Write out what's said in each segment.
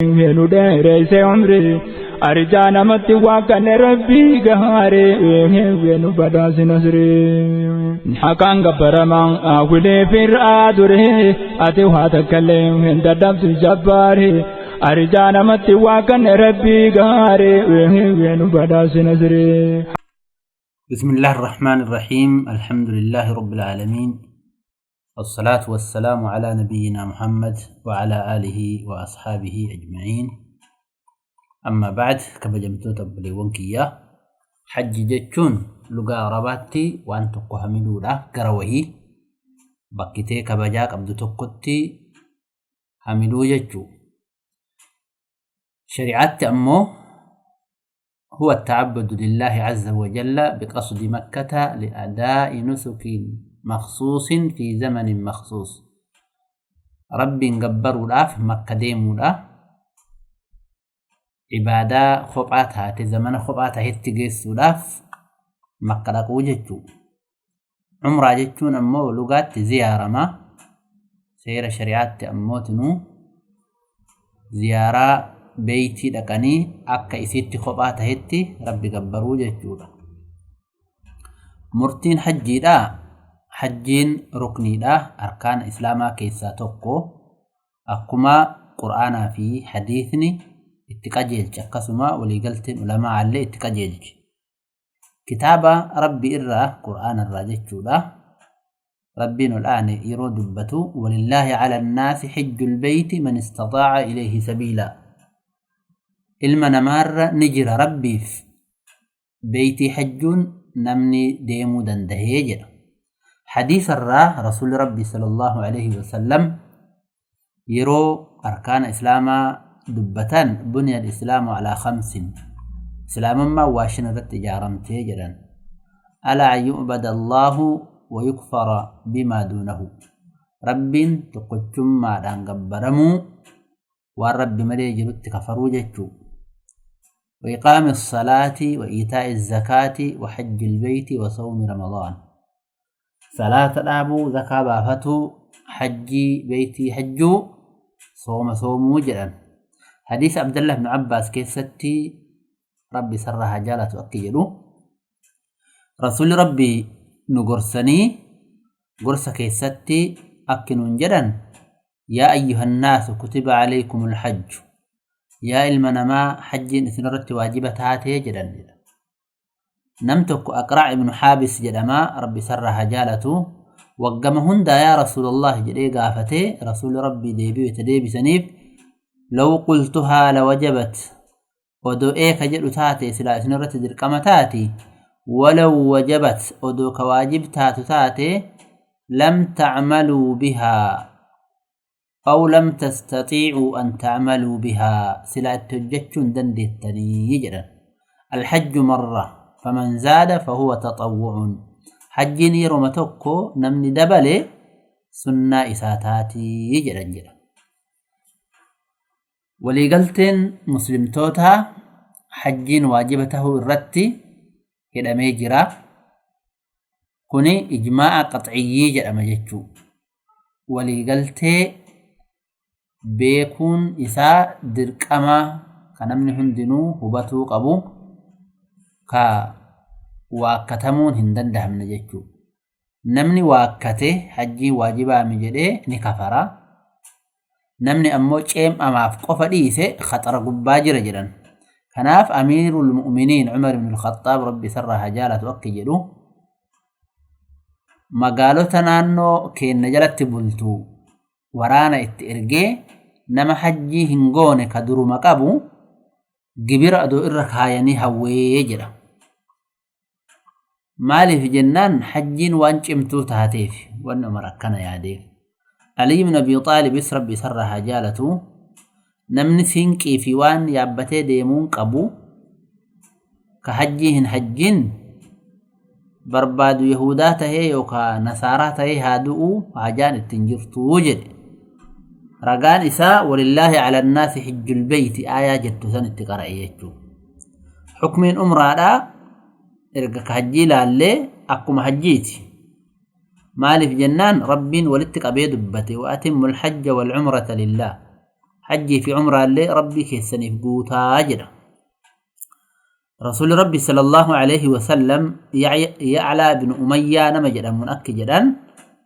Menu dere se umri arjana mati wakan rabbi gahare menu badasi nasri hakan gabaramang awile fir adure ate wata kalem henda dabtu jabbare arjana mati wakan rabbi gahare menu badasi nasri. بسم الله الرحمن الرحيم. الحمد لله رب العالمين، والصلاة والسلام على نبينا محمد وعلى آله وأصحابه أجمعين. أما بعد، كبجمتو تبلي ونكيا حج جتشون لغا رباتي وأن تقهملوا له قروهي بكتي كبجاك أبدو تقتي حملوا جتشو. شريعات أمو هو التعبد لله عز وجل بقصد مكة لأداء نسك مخصوص في زمن مخصوص. رب قبروا الأف مكة ديموا الأف عبادة خبعتها تزمن خبعتها هتجسوا الأف مكة لقو جتشو. عمرة جتشون أمو لغات زيارة ما سير شريعات أموتنو زيارة بيتي دقني أكا إسيتي خبعتها هتي ربي قبروا جتشو. مرتين حجي دا حجين ركني دا أركان إسلاما كيسا توقو أكما قرآن في حديثني اتقاجيل كسما وليقلتن علماء علي اتقاجيل كتابة ربي إرى قرآن الراجج دا ربنا الآن يرود دبتو ولله على الناس حج البيت من استطاع إليه سبيلا. المنمار نجر ربي في بيتي حجون نمني ديمو دندهيجر. حديث الراه رسول ربي صلى الله عليه وسلم يرو أركان إسلاما دبتان. بني الإسلام على 5: إسلاما ما واشن التجارم تيجرا، ألا يعبد الله ويكفر بما دونه. رب تقجم ما دان قبرمو والرب مليجر تكفروا جتشو. وإقام الصلاة وإيتاء الزكاة وحج البيت وصوم رمضان. صلاة الأبو زكاة بافتو حجي بيتي حجو صوم جرا. حديث عبد الله بن عباس كيستي ربي سرها جالة أكيدو رسول ربي نقرسني قرص كيستي أكنون جرا يا أيها الناس كتب عليكم الحج. يا المنما حج إثنرت واجبتها جرا. نمتك أقرع بن حابس جدما ربي سرها جالته وقمهن دا يا رسول الله جري قافتي رسول ربي ديبي وتديبي سنيف لو قلتها لوجبت ودو إيك جدو تاتي سلا إثنرت درقم تاتي ولو وجبت ودو كواجب تاتي لم تعملوا بها أو لم تستطيعوا أن تعملوا بها سلا تجتشن دندتني يجرا. الحج مرة فمن زاد فهو تطوع. حج نيرو متوكو نمني دبلي سنة إساتاتي يجرا جرا. ولي قلتن مسلم توتها حج واجبته الرتي كده ميجرا كوني إجماع قطعي جرا مجتشو. ولي قلتي بيكون إساء درقما كنمني هندنو هبتو قبو كا واكتمون هندن دهم نجيكو. نمني واكته حجي واجبا مجده نكفرا. نمني أمو چيم أماف قفديسي خطر قباجر جرن. كناف أمير المؤمنين عمر بن الخطاب ربي سرها جالة وكي جلو مقالو تنانو كين نجلت بلتو ورانا اتئرقي نما حجي هنغوني كدرو مقابو جبير أدو إرك هاياني هوي جرا. مالي في جنان حجين وانش امتو تهاتيف وانو مركنا يا ديف. علي بن أبي طالب يسرب بسرها جالتو نمني فينكي في وان يابتي ديمون قبو كحجيهن حجين بربادو يهوداته يوكا نصاراته هادوء عجان التنجرتو وجد. رقان إساء ولله على الناس حج البيت آية جدو سنة قرأيتو. حكمين أمرادا إرقك حجي لالي أقوم حجيتي مالي في جنان رب ولدتك أبيد بتي وأتم الحج والعمرة لله. حجي في عمرة اللي ربي كيسني بقوتا جدا. رسول ربي صلى الله عليه وسلم يعلى بن أمية نمجد من أكجدا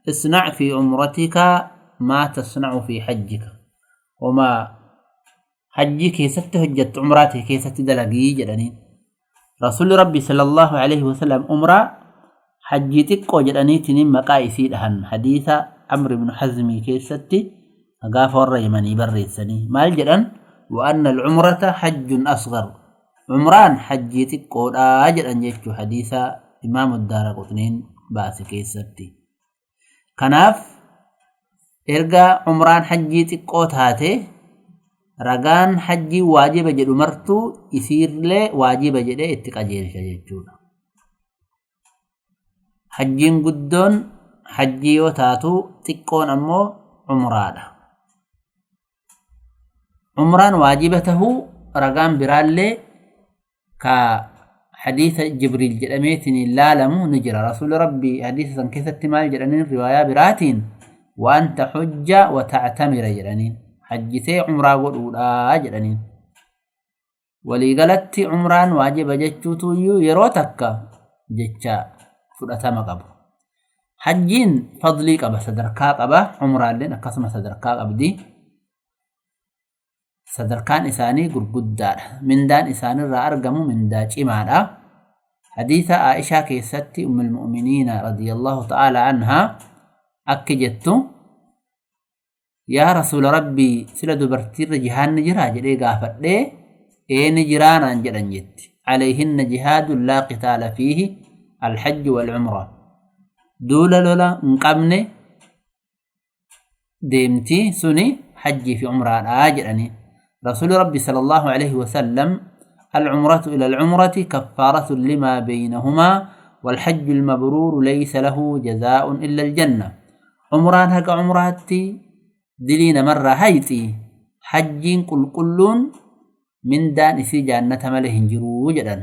اصنع في عمرتك ما تصنع في حجك وما حجي كيست هجت عمراتي كيست دلقي جدني. رسول ربي صلى الله عليه وسلم عمرة حجيتك وجدني تنين مقايسي لهن حديث عمرو بن حزم كيستي غافر يمني بريسني مال جدن وأن العمرة حج أصغر عمران حجيتك قد أجدن يكتو حديث إمام الدارقطنين باس كيستي كناف إرقى عمران حجيتك قد هاته رغان حجي واجب جدو مرتو يسير لي واجب جدو اتقاجير شجيجونا. حجين قدون حجي وتاتو تقون أمو عمرانا. عمران واجبته رغان برالي كحديث جبريل جدميتني لا لمو نجرى رسول ربي حديث سنكثة مال جدنين رواية براتين وأنت حج وتعتمر جدنين حجتي عمره قدودا جدنين ولي قالت عمران واجب جتشوتو يروتك جتشا فدتما قبو حجين فضلي قبا صدركا قبا عمران لين قسم صدركا قبدي صدركان إساني قرقودار من دان إساني را أرقمو من دا جمالا. حديث عائشة كيستي أم المؤمنين رضي الله تعالى عنها أكجتو يا رسول ربي سلا دبرتي رجهان نجرا جدي غافت دي نجران انجدن جت عليهن جهاد لا قتال فيه الحج والعمرة دولا لولا نقمني ديمتي سني حجي في عمرة آجرني. رسول ربي صلى الله عليه وسلم العمرة إلى العمرة كفارة لما بينهما والحج المبرور ليس له جزاء إلا الجنة. عمران هك عمراتي دلينا مرة هايتي حجين كلون من دان إسي جانة مله جرو جدا.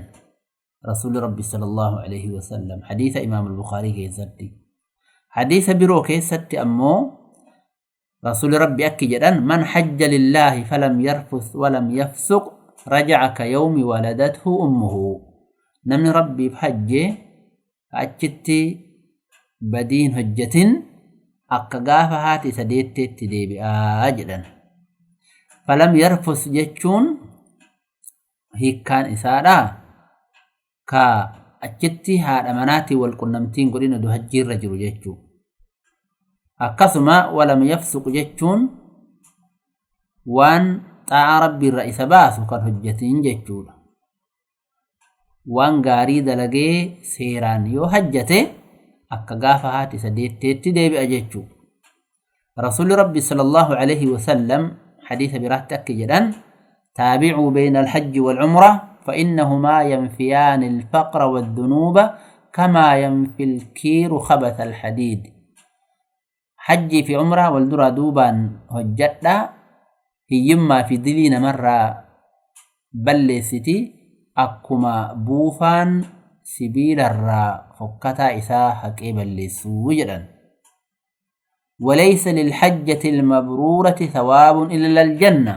رسول ربي صلى الله عليه وسلم حديث إمام البخاري كيستي حديث برو كيستي أمو رسول ربي أكي جدا من حج لله فلم يرفث ولم يفسق رجع كيوم ولدته أمه. نمن ربي بحجه أجتي بدين هجة akka gaafa haati isa deetteetti deebi'aa jedhan. Falam yarfus jechuun hiikkaan isaadha ka achitti haadha manaatii wal qunnamtiin godhina du hajjiirra jiru jechuu. Akkasuma walam yafsuq jechuun waan xaa'a rabbiirra isa baasu kan hojjetiin jechuudha. Waan gaarii dalagee seeraan yoo hajjate akka gaafa haati isa deetteetti deebi'a jechuu. رسول ربي صلى الله عليه وسلم حديث براتك جدا تابعوا بين الحج والعمرة فإنهما ينفيان الفقر والذنوب كما ينفي الكير خبث الحديد. حجي في عمرة والدرا دوبان هجتا هيما في دلين مرة بلستي أكما بوفان سبيل الرا فكتا إساء حكي بلسو جدا. وليس للحجة المبرورة ثواب إلا الجنة.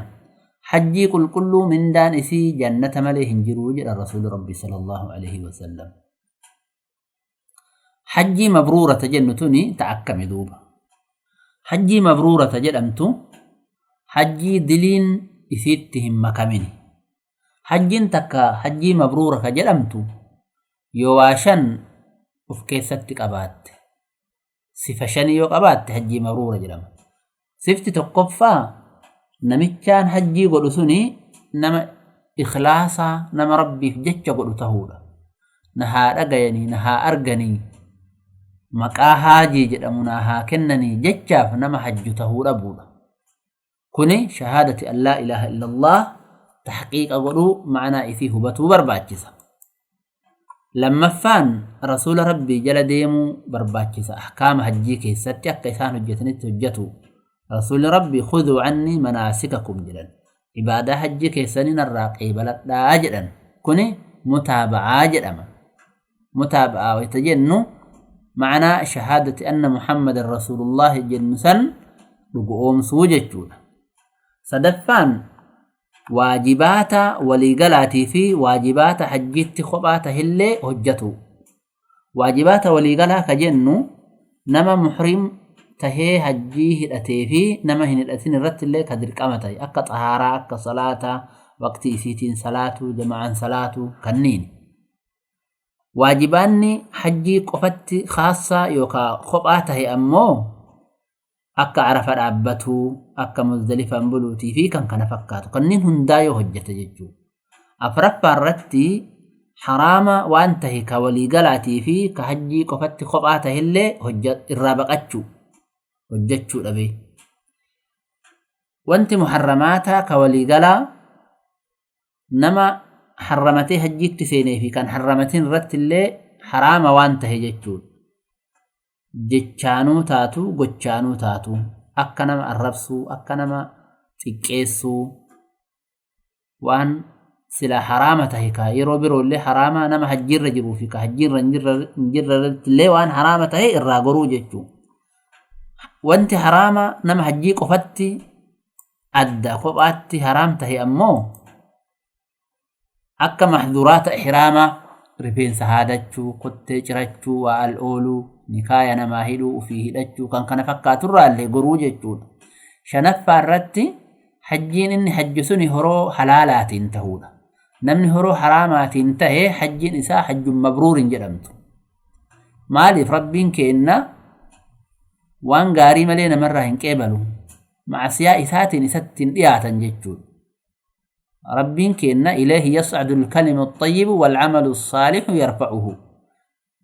حجي كل من دان إسي جنة مليه جروج الرسول ربي صلى الله عليه وسلم. حجي مبرورة جنتني تعكم دوبا. حجي مبرورة جدمتو حجي دلين إسيتهم مكمني. حجي تكا حجي مبرورة جدمتو يواشن ufkeessatti qabaatte sifa shanii yoo qabaatte hajjii mabruura jedhama. Sifti tokkoffaa namichaan hajjii godhu suni nama ikhlaasaa nama rabbiif jecha godhu tahuudha. Na haa dhagayanii na haa arganii maqaa haajii jedhamu na haa kennanii jechaaf nama hajju tahuu dhabuudha. Kuni shahaadati an laa ilaaha illallah tahqiiqa godhuu ma'anaa isii hubatuu barbaachisa. Lammaffaan rasuula rabbii jala deemuu barbaachisa. Ahkaama hajjii keessatti akka isaan hojjetanitti hojjetu. Rasuulli rabbii khuduu cannii manaasikakum jedhan. Ibaadaa hajjii keessanii narraa qeebaladhaa jedhan. Kuni mutaaba'aa jedhama. Mutaaba'aa wayta jennu ma'anaa shahaadati anna Muhammadan rasuulullaahi jennu san dhugoomsuu jechuudha. sadaffaan waajibaata waliigalaatii fi waajibaata hajjiitti kophaa tahillee hojjatu. waajibaata waliigalaa ka jennu nama muhrim tahee hajjii hidhatee fi nama hin hidhatin irratti illee ka dirqama tahe akka xahaaraa akka salaataa waqtii isiitiin salaatu jama'an salaatu kanniin. waajibaanni hajjii qofatti khaasaa yookaan kophaa tahe ammoo akka arafa dhaabbatuu akka muzdalifaan buluutii fi kan kana fakkaatu kanniin hundaa yoo hojjete jechuudha. afraffaa irratti haraama waan tahe ka waliigalaatii fi ka hajjii qofatti kophaa tahillee irraa baqachuu hojjechuu dhabe. wanti muharramaata ka waliigalaa nama harramatee hajjiitti seenee fi kan harramatin irratti illee haraama waan tahe jechuudha. jechaanuu taatu gochaanuu taatu akka nama arrabsuu akka nama xiqqeessuu waan sila haraama tahe ka yeroo biroollee haraama nama hajjiirra jiruu fi ka hajjiirra hin jirrellee waan haraama tahe irraa goruu jechuu. wanti haraama nama hajjii qofatti adda kophaatti haraam tahe ammoo akka mahduraata ihraama rifeensa haadachuu kottee cirachuu waa al'ooluu nikaaya namaa hidhuu ufii hidhachuu kan kana fakkaaturraa illee goruu jechuudha. shanaffaa irratti hajjiin inni hajju suni horoo halaalaatiin tahuudha. namni horoo haraamaatiin tahee hajjiin isaa hajjun mabruurin jedhamtu. maaliif rabbiin keenna waan gaarii malee namarraa hin qeebalu macasiyaa isaatiin isattiin dhiyaatan jechuudha. ربين كينا إليه يصعد الكلم الطيب والعمل الصالح يرفعه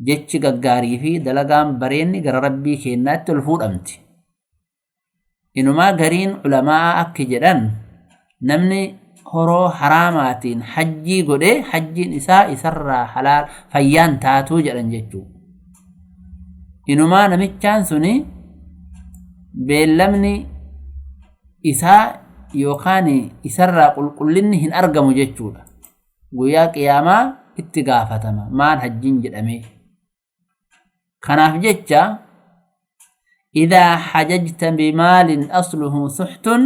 جتش قاري في دلقام بريني قر ربي كينا تلفور أمتي إنما قرين علماء أكجران نمني هرو حراماتين حجي قده حجي نساء سر حلال فيان تاتو جران جتشو إنما نمتشان سني بيلمني إساء yookaan isarraa qulqullinni hin argamu jechuudha. guyyaa qiyaamaa itti gaafatama maal hajjiin jedhamee. kanaaf jecha idhaa hajajta bimaalin asluhu suxtun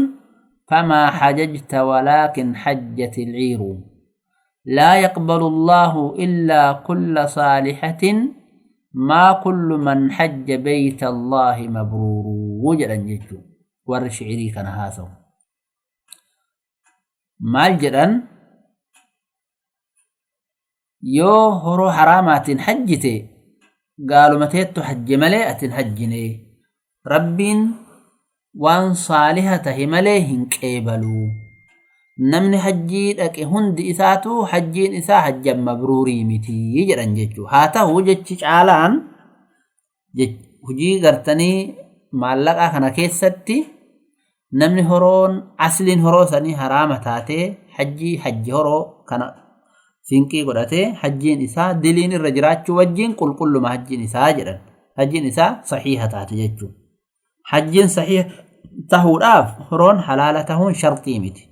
famaa hajajta walaakin hajjati ilciiru laa yaqbalu allahu illaa kulla saalixatin maa kullu man hajja beyta allahi mabruuruu jedhan jechuudha. warri shi'irii kana haasawu maal jedhan yoo horoo haraamaatiin hajjite gaalumateettu hajje malee atin hajjine rabbiin waan saaliha tahe malee hin qeebalu. namni hajjii dhaqe hundi isaatu hajjiin isaa hajjan mabruurii miti jedhan jechuu. haa ta'u jechi caalaan hujii gartanii maallaqaa kana keessatti namni horoon asliin horoo sanii haraama taatee hajji horoo kana sinqii godhatee hajjiin isaa diliin irra jiraachuu wajjiin qulqulluma hajjiin isaa jedhan. hajjiin isaa sahiha taate jechuu. hajjiin sahiha tahuudhaaf horoon halaala tahuun shartii miti.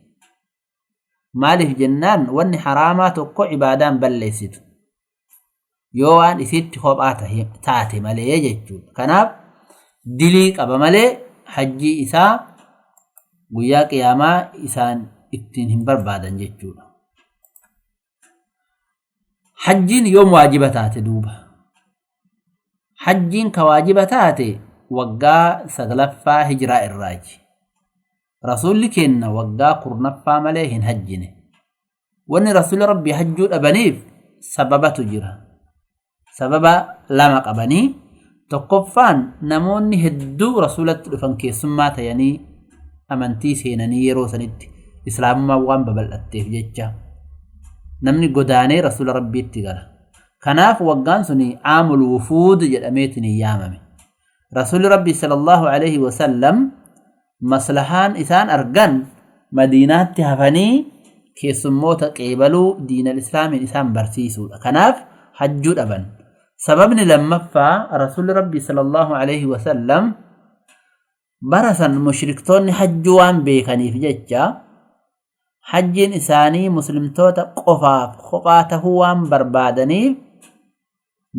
maaliif jennaan wanni haraamaa tokko ibaadaan balleessitu yoo waan isitti kophaa taate malee jechuudha. kanaaf dilii qaba malee hajjii isaa guyyaa qiyaamaa isaan ittiin hin barbaadan jechuudha. hajjiin yoom waajiba taate duuba? hajjiin ka waajiba taate waggaa 9ffaa hijiraa irraaji. rasuulli keenna waggaa 10ffaa malee hin hajjine. wanni rasuulli rabbii hajjuu dhabaniif sababatu jira. sababa lama qabanii. tokkoffaan namoonni hedduu rasuulatti dhufan keessummaa tayanii amantii seenanii yeroo sanitti islaamummaa waan babal'atteef jecha namni godaanee rasuula rabbiitti gala. kanaaf waggaan suni aamul wufuud jedhameetiin yaamame. rasuulli rabbii sallallahu alaihi wasallam maslahaan isaan argan madiinaatti hafanii keessummoota qeebaluu diinal islaamiin isaan barsiisuudha. kanaaf hajjuu dhaban. sababni lammaffaa rasuulli rabbii sallallahu alaihi wasallam barasan mushriktoonni hajjuu waan beekaniif jecha hajjiin isaanii muslimtoota qofaaf kophaa tahuu waan barbaadaniif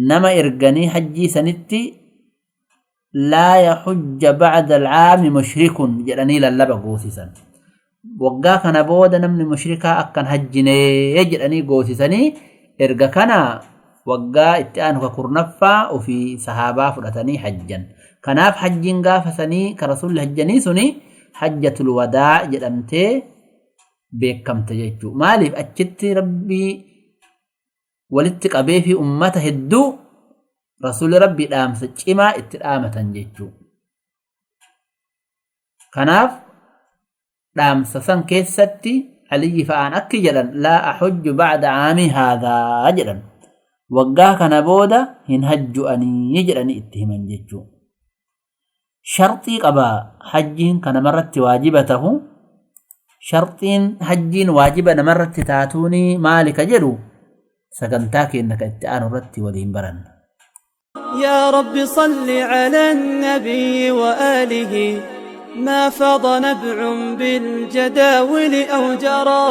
nama erganii hajjii sanitti laa yaxujja bacda alcaami mushrikun jedhanii lallaba goosisan. waggaa kana booda namni mushrikaa akkan hajjinee jedhanii goosisanii erga kana waggaa itti aanu ka kurnaffaa ofii sahaabaa fudhatanii hajjan. Kanaaf hajjiin gaafasanii ka rasuulli hajjanii suni hajjatul wadaa jedhamtee beekamte jechuu. Maaliif achitti rabbii walitti qabee fi ummata hedduu rasuulli rabbii dhaamsa cimaa itti dhaamatan jechuu. Kanaaf dhaamsa san keessatti Aliyyi fa'aan akki jedhan laa ahujju ba'da caamii haadaa jedhan. Waggaa kana booda hin hajju'anii jedhanii itti himan jechuu. Sharxii qabaa hajjiin ka namarratti waajiba tahu. Sharxiin hajjiin waajiba namarratti taatuuni maali ka jedhu sagantaa keenya ka itti aanu irratti waliin baranna. يا رب صل على النبي وآله ما فاض نبع بالجداول أو جرى.